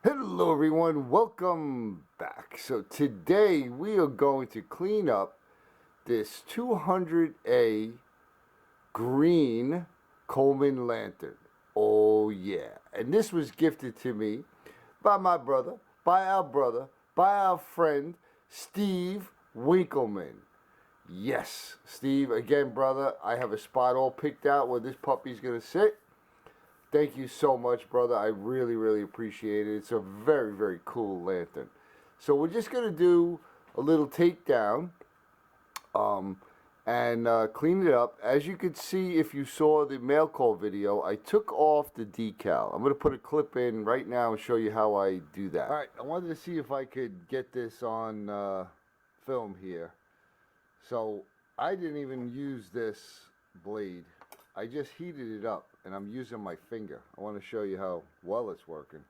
Hello everyone, welcome back. So today we are going to clean up this 200A green Coleman lantern. Oh yeah, and this was gifted to me by my brother, by our friend, Steve Winkleman. Yes, Steve, again brother, I have a spot all picked out where this puppy's gonna sit. Thank you so much, brother. I really, really appreciate it. It's a very, very cool lantern. So we're just going to do a little takedown and clean it up. As you could see, if you saw the mail call video, I took off the decal. I'm going to put a clip in right now and show you how I do that. All right, I wanted to see if I could get this on film here. So I didn't even use this blade. I just heated it up and I'm using my finger. I want to show you how well it's working.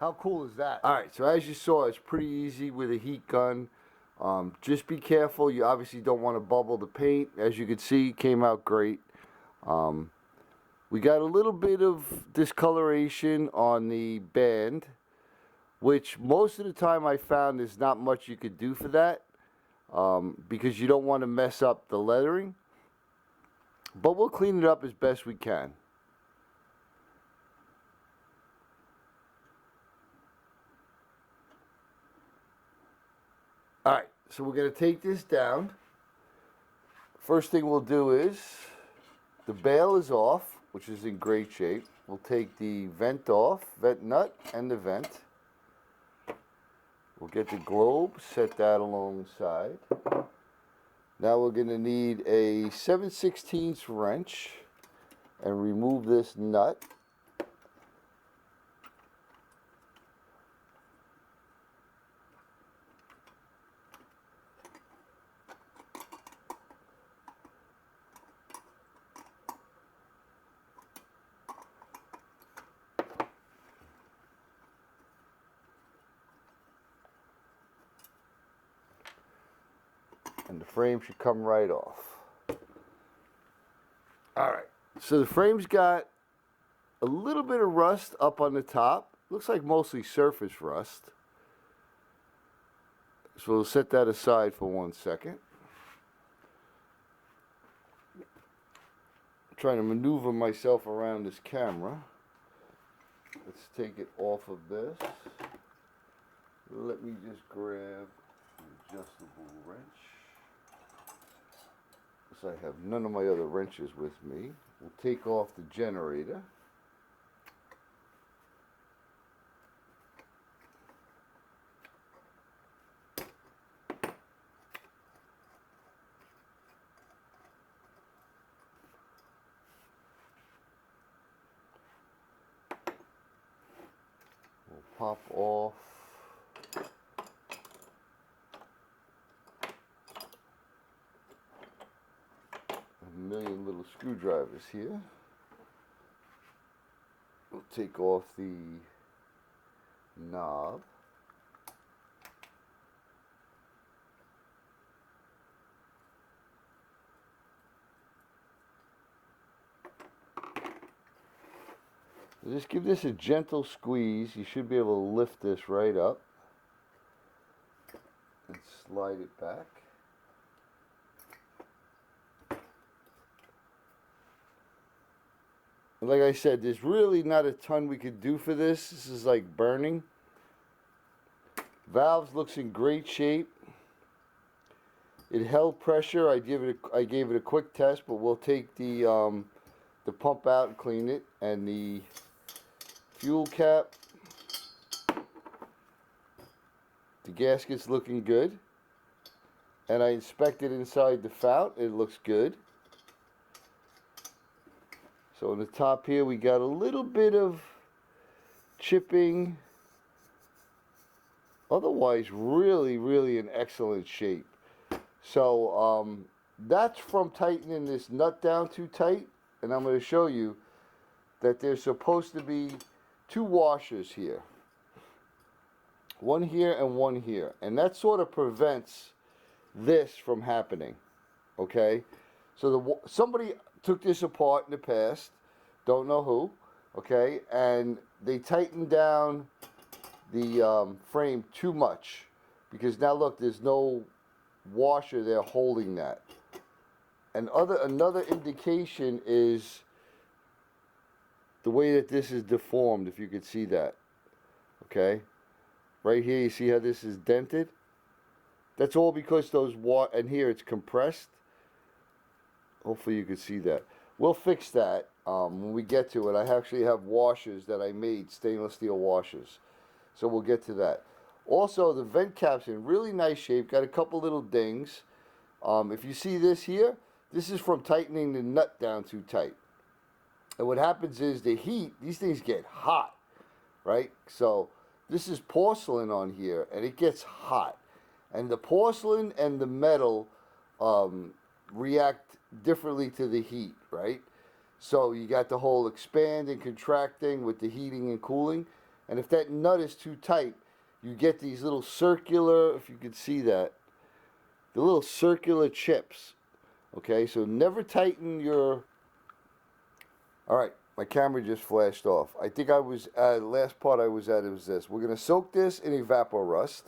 How cool is that? Alright, so as you saw, it's pretty easy with a heat gun. Just be careful. You obviously don't want to bubble the paint. As you can see, it came out great. We got a little bit of discoloration on the band, which most of the time I found there's not much you could do for that because you don't want to mess up the lettering. But we'll clean it up as best we can. Alright, so we're going to take this down. First thing we'll do is, the bail is off, which is in great shape. We'll take the vent off, vent nut and the vent. We'll get the globe, set that alongside. Now we're going to need a 7/16 wrench and remove this nut. And the frame should come right off. Alright, so the frame's got a little bit of rust up on the top. Looks like mostly surface rust. So we'll set that aside for 1 second. I'm trying to maneuver myself around this camera. Let's take it off of this. Let me just grab an adjustable wrench. I have none of my other wrenches with me. We'll take off the generator. We'll pop off million little screwdrivers here. We'll take off the knob. Just give this a gentle squeeze. You should be able to lift this right up and slide it back. Like I said, there's really not a ton we could do for this. This is like burning. Valves looks in great shape. It held pressure. I gave it a quick test, but we'll take the pump out and clean it, and the Fuel cap. The gasket's looking good. And I inspected inside the fount. It looks good. So on the top here we got a little bit of chipping. Otherwise, really in excellent shape. So that's from tightening this nut down too tight. And I'm going to show you that there's supposed to be 2 washers here. One here and one here. And that sort of prevents this from happening. Okay? So somebody took this apart in the past. Don't know who. Okay? And they tightened down the frame too much. Because now look, there's no washer there holding that. And another indication is the way that this is deformed, if you could see that. Okay? Right here, you see how this is dented? That's all because those and here it's compressed. Hopefully you can see that. We'll fix that when we get to it. I actually have washers that I made, stainless steel washers. So we'll get to that. Also, the vent cap's in really nice shape. Got a couple little dings. If you see this here, this is from tightening the nut down too tight. And what happens is the heat, these things get hot, right? So this is porcelain on here, and it gets hot. And the porcelain and the metal react differently to the heat, right? So you got the whole expand and contracting with the heating and cooling. And if that nut is too tight, you get these little circular, if you could see that, the little circular chips. Okay, so never tighten your... Alright, my camera just flashed off. I think I was, last part I was at, it was this. We're going to soak this in Evapor-Rust.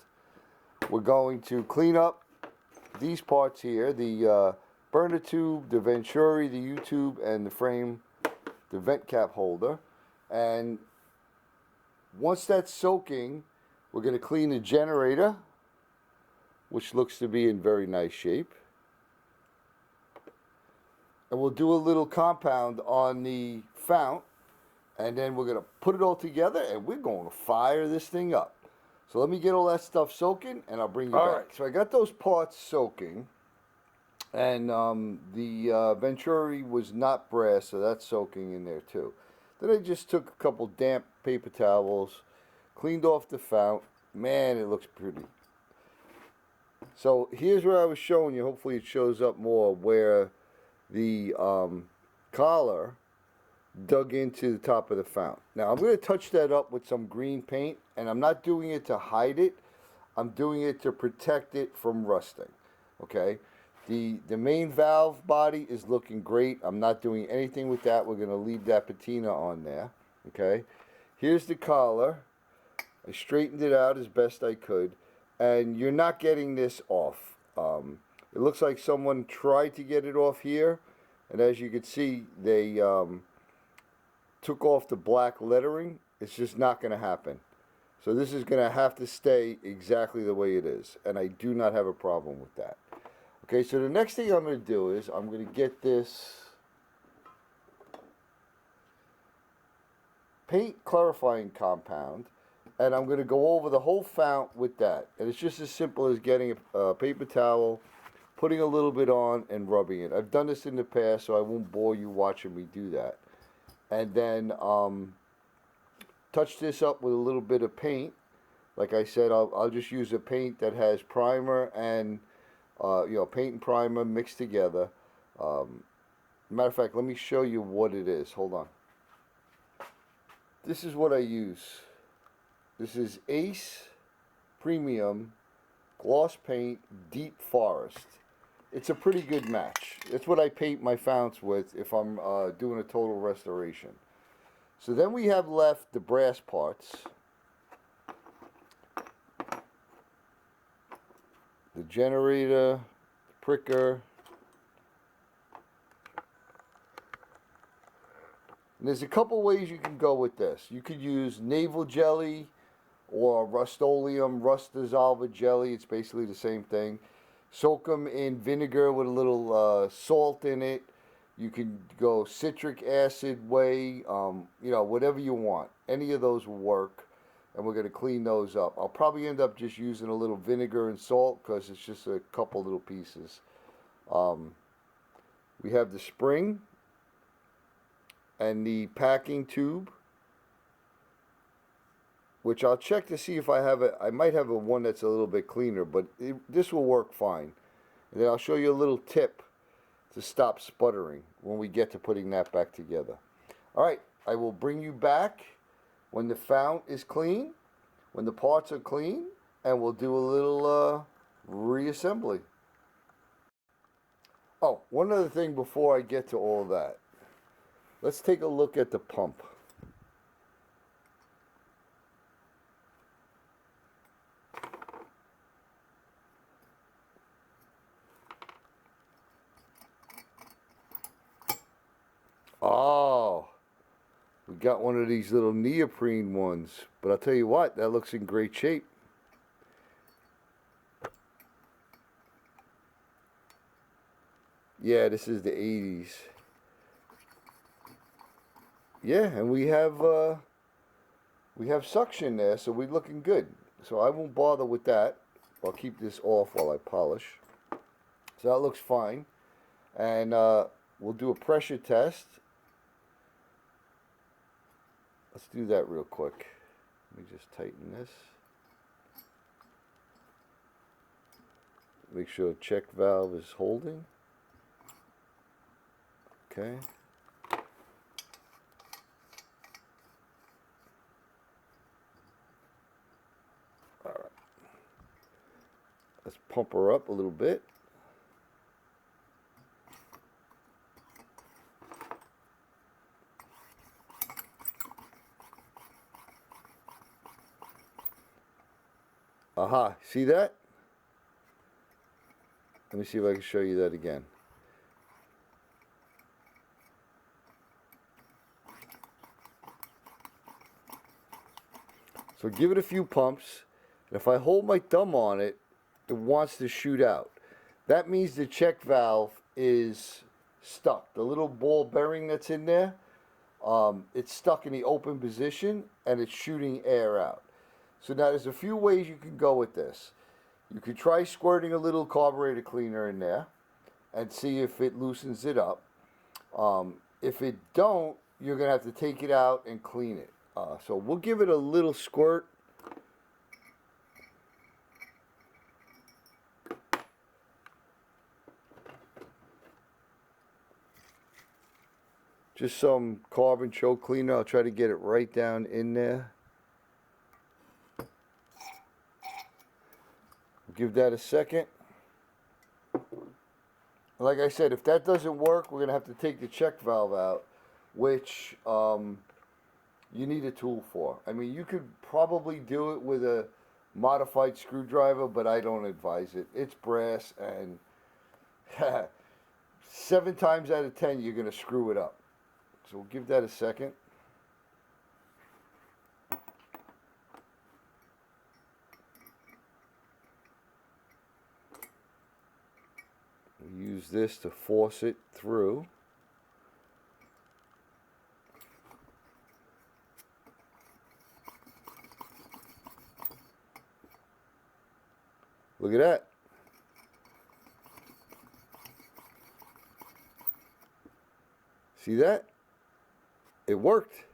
We're going to clean up these parts here, the burner tube, the venturi, the U-tube, and the frame, the vent cap holder. And once that's soaking, we're going to clean the generator, which looks to be in very nice shape. And we'll do a little compound on the fount, and then we're going to put it all together, and we're going to fire this thing up. So let me get all that stuff soaking, and I'll bring you back. All right, so I got those parts soaking, and the venturi was not brass, so that's soaking in there too. Then I just took a couple damp paper towels, cleaned off the fount. Man, it looks pretty. So here's where I was showing you, hopefully it shows up more, where the collar dug into the top of the fount. Now I'm going to touch that up with some green paint, and I'm not doing it to hide it. I'm doing it to protect it from rusting. Okay, the main valve body is looking great. I'm not doing anything with that. We're going to leave that patina on there. Okay, here's the collar. I straightened it out as best I could, and you're not getting this off. It looks like someone tried to get it off here, and as you can see, they took off the black lettering. It's just not going to happen. So this is going to have to stay exactly the way it is, and I do not have a problem with that. Okay, so the next thing I'm going to do is I'm going to get this paint clarifying compound, and I'm going to go over the whole fount with that. And it's just as simple as getting a paper towel, putting a little bit on, and rubbing it. I've done this in the past, so I won't bore you watching me do that. And then touch this up with a little bit of paint. Like I said, I'll just use a paint that has primer and paint and primer mixed together. Matter of fact, let me show you what it is. Hold on. This is what I use. This is Ace Premium Gloss Paint Deep Forest. It's a pretty good match. It's what I paint my founts with if I'm doing a total restoration. So then we have left the brass parts. The generator, the pricker. And there's a couple ways you can go with this. You could use navel jelly or Rust-Oleum, rust dissolver jelly. It's basically the same thing. Soak them in vinegar with a little salt in it. You can go citric acid way, you know, whatever you want. Any of those will work. And we're going to clean those up. I'll probably end up just using a little vinegar and salt because it's just a couple little pieces. We have the spring and the packing tube, which I'll check to see if I have it. I might have a one that's a little bit cleaner, but this will work fine. And then I'll show you a little tip to stop sputtering when we get to putting that back together. All right, I will bring you back when the fount is clean, when the parts are clean, and we'll do a little reassembly. Oh, one other thing before I get to all that. Let's take a look at the pump. Oh, we got one of these little neoprene ones, but I'll tell you what, that looks in great shape. Yeah, this is the 80s. Yeah, and we have suction there, so we're looking good. So I won't bother with that. I'll keep this off while I polish. So that looks fine. And we'll do a pressure test. Let's do that real quick. Let me just tighten this. Make sure the check valve is holding. Okay. All right. Let's pump her up a little bit. Aha, see that? Let me see if I can show you that again. So give it a few pumps, and if I hold my thumb on it, it wants to shoot out. That means the check valve is stuck. The little ball bearing that's in there, it's stuck in the open position, and it's shooting air out. So now there's a few ways you can go with this. You could try squirting a little carburetor cleaner in there and see if it loosens it up. If it don't, you're going to have to take it out and clean it. So we'll give it a little squirt. Just some carbon choke cleaner. I'll try to get it right down in there. Give that a second. Like I said, if that doesn't work, we're going to have to take the check valve out, which you need a tool for. I mean, you could probably do it with a modified screwdriver, but I don't advise it. It's brass, and 7 times out of 10, you're going to screw it up. So we'll give that a second. Use this to force it through. Look at that. See that? It worked.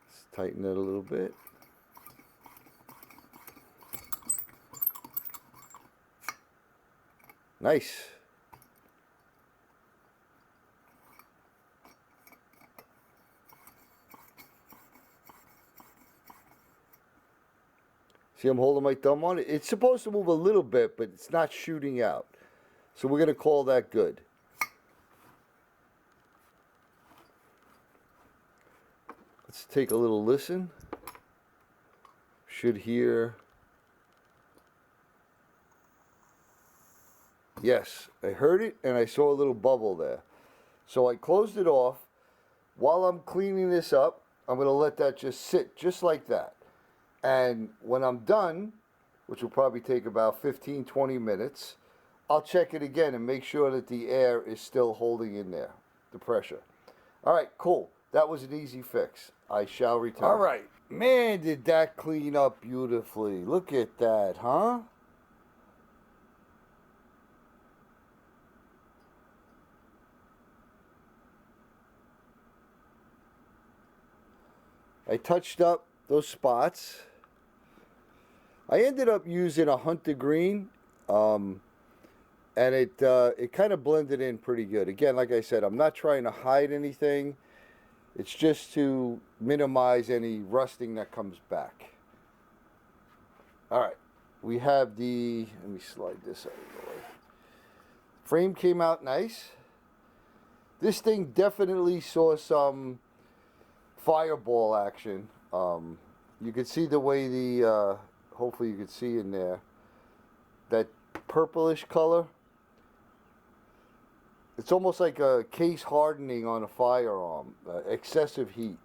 Let's tighten it a little bit. Nice. See, I'm holding my thumb on it. It's supposed to move a little bit, but it's not shooting out. So we're going to call that good. Let's take a little listen. Should hear. Yes, I heard it and I saw a little bubble there. So I closed it off. While I'm cleaning this up, I'm going to let that just sit just like that. And when I'm done, which will probably take about 15-20 minutes, I'll check it again and make sure that the air is still holding in there, the pressure. All right, cool. That was an easy fix. I shall return. All right. Man, did that clean up beautifully. Look at that, huh? I touched up those spots. I ended up using a hunter green, and it kind of blended in pretty good. Again, like I said, I'm not trying to hide anything. It's just to minimize any rusting that comes back. All right, we have the, let me slide this out of the way. Frame came out nice. This thing definitely saw some fireball action. You could see the way the, hopefully you could see in there, that purplish color. It's almost like a case hardening on a firearm, excessive heat.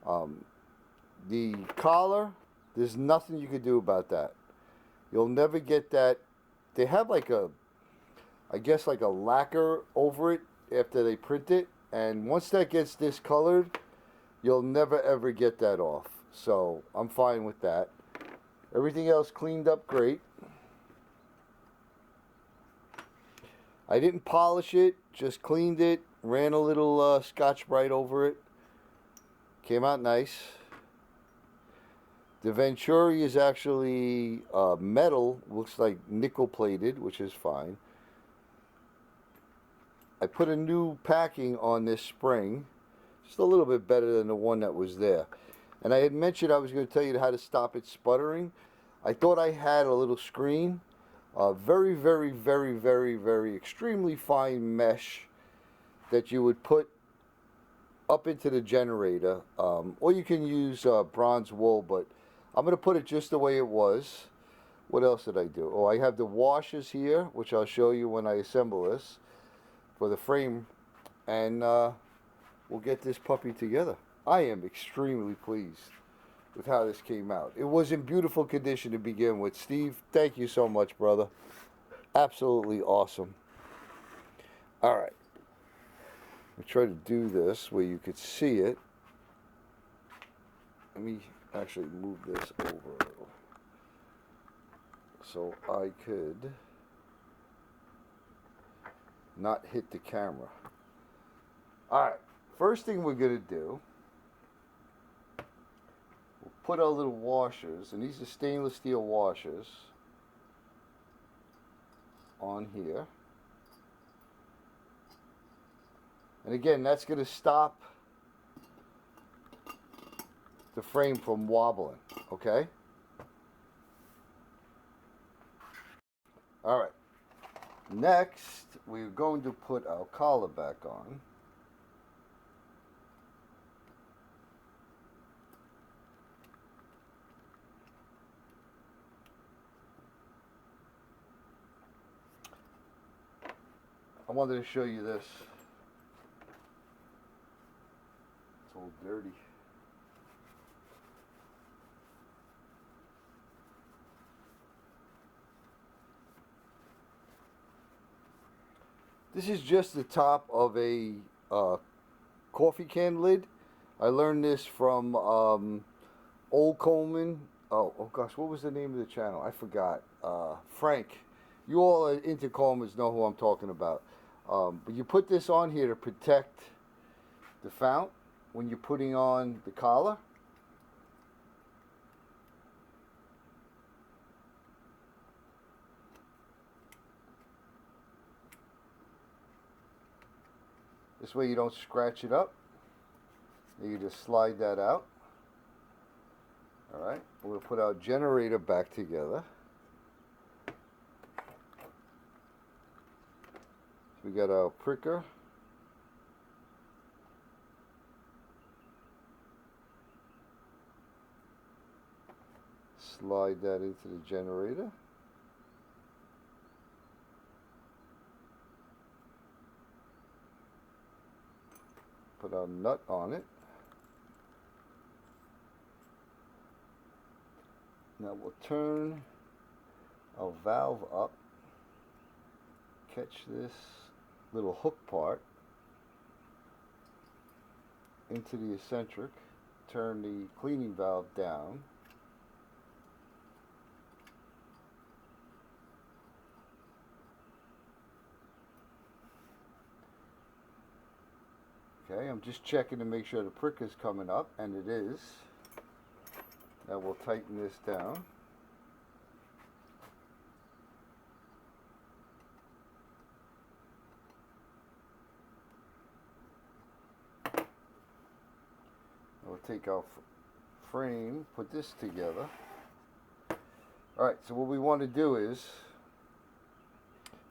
The collar, there's nothing you can do about that. You'll never get that. They have like a, I guess like a lacquer over it after they print it. And once that gets discolored, you'll never ever get that off. So I'm fine with that. Everything else cleaned up great. I didn't polish it, just cleaned it, ran a little Scotch-Brite over it. Came out nice. The Venturi is actually metal, looks like nickel plated, which is fine. I put a new packing on this spring, just a little bit better than the one that was there. And I had mentioned I was going to tell you how to stop it sputtering. I thought I had a little screen. Very, very, very, very, very extremely fine mesh that you would put up into the generator. Or you can use bronze wool, but I'm going to put it just the way it was. What else did I do? Oh, I have the washers here, which I'll show you when I assemble this for the frame. And we'll get this puppy together. I am extremely pleased with how this came out. It was in beautiful condition to begin with. Steve, thank you so much, brother. Absolutely awesome. All right. Let me try to do this where you could see it. Let me actually move this over a little so I could not hit the camera. All right. First thing we're going to do, put our little washers, and these are stainless steel washers, on here. And again, that's going to stop the frame from wobbling, okay? All right. Next, we're going to put our collar back on. I wanted to show you this. It's all dirty. This is just the top of a coffee can lid. I learned this from old Coleman. Oh gosh, what was the name of the channel? I forgot. Frank. You all into Colemans know who I'm talking about. But you put this on here to protect the fount when you're putting on the collar. This way you don't scratch it up. You just slide that out. Alright, we'll put our generator back together. We got our pricker. Slide that into the generator. Put our nut on it. Now we'll turn our valve up. catch this little hook part into the eccentric, turn the cleaning valve down, okay, I'm just checking to make sure the prick is coming up, and it is. Now we'll tighten this down. We'll take our frame, put this together. Alright, so what we want to do is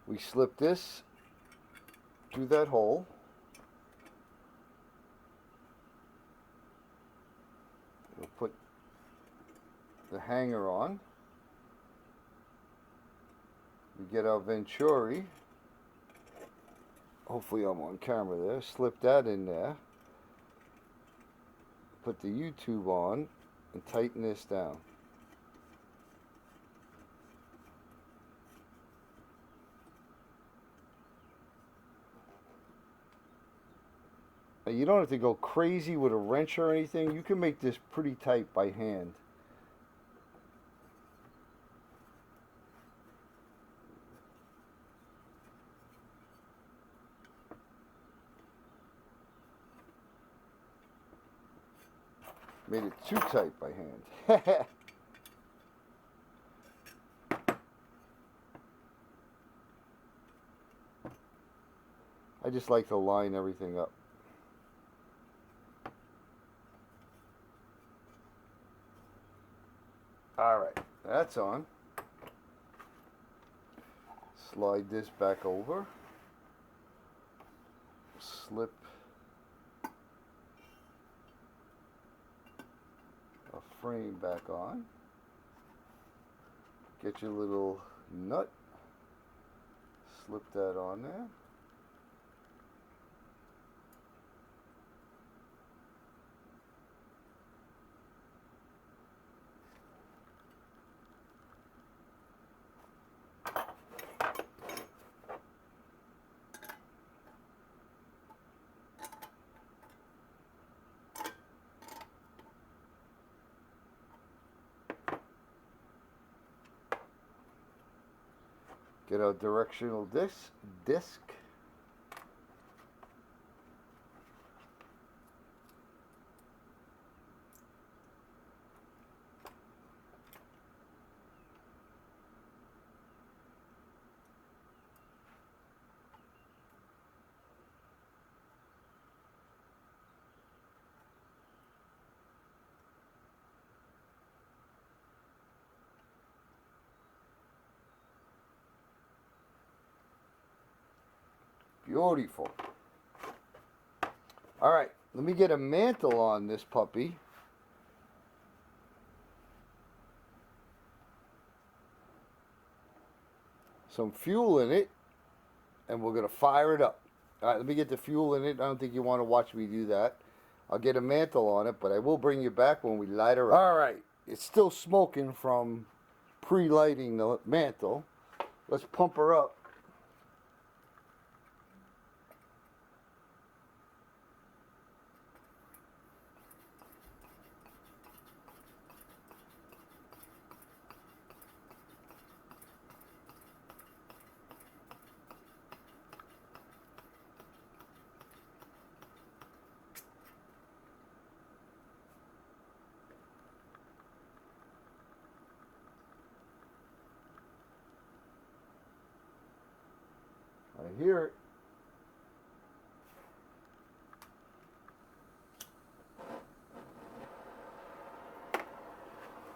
we slip this through that hole. We'll put the hanger on. We get our Venturi. Hopefully I'm on camera there. Slip that in there. Put the U-tube on and tighten this down. Now you don't have to go crazy with a wrench or anything. You can make this pretty tight by hand. Made it too tight by hand. I just like to line everything up. Alright, that's on. Slide this back over. Slip a frame back on. Get your little nut. Slip that on there. Get our directional disc. Beautiful. Alright, let me get a mantle on this puppy. Some fuel in it, and we're going to fire it up. Alright, let me get the fuel in it. I don't think you want to watch me do that. I'll get a mantle on it, but I will bring you back when we light her up. Alright, it's still smoking from pre-lighting the mantle. Let's pump her up. I hear it.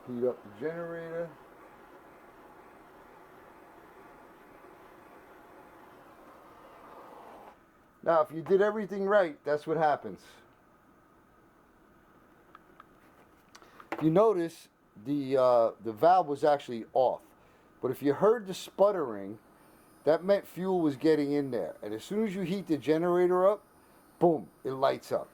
Heat up the generator. Now, if you did everything right, that's what happens. If you notice, the valve was actually off. But if you heard the sputtering, that meant fuel was getting in there. And as soon as you heat the generator up, boom, it lights up.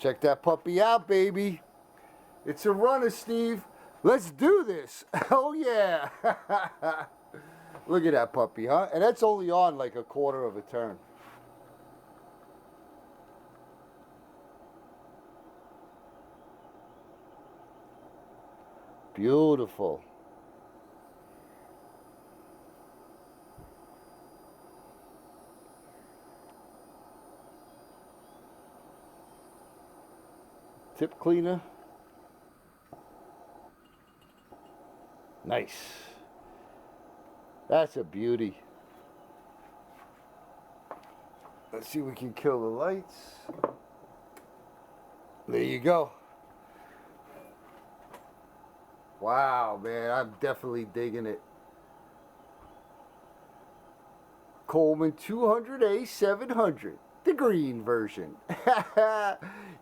Check that puppy out, baby. It's a runner, Steve. Let's do this. Oh, yeah. Look at that puppy, huh? And that's only on like a quarter of a turn. Beautiful. Tip cleaner. Nice. That's a beauty. Let's see if we can kill the lights. There you go. Wow, man, I'm definitely digging it. Coleman 200A 700, the green version.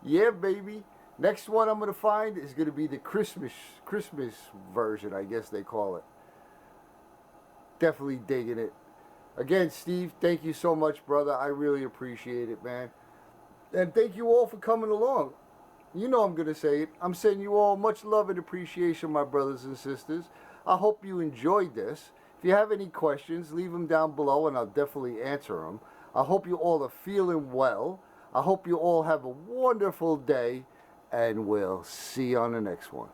Yeah, baby. Next one I'm gonna find is gonna be the Christmas version, I guess they call it. Definitely digging it. Again, Steve, thank you so much, brother. I really appreciate it, man. And thank you all for coming along. You know I'm going to say it. I'm sending you all much love and appreciation, my brothers and sisters. I hope you enjoyed this. If you have any questions, leave them down below and I'll definitely answer them. I hope you all are feeling well. I hope you all have a wonderful day and we'll see you on the next one.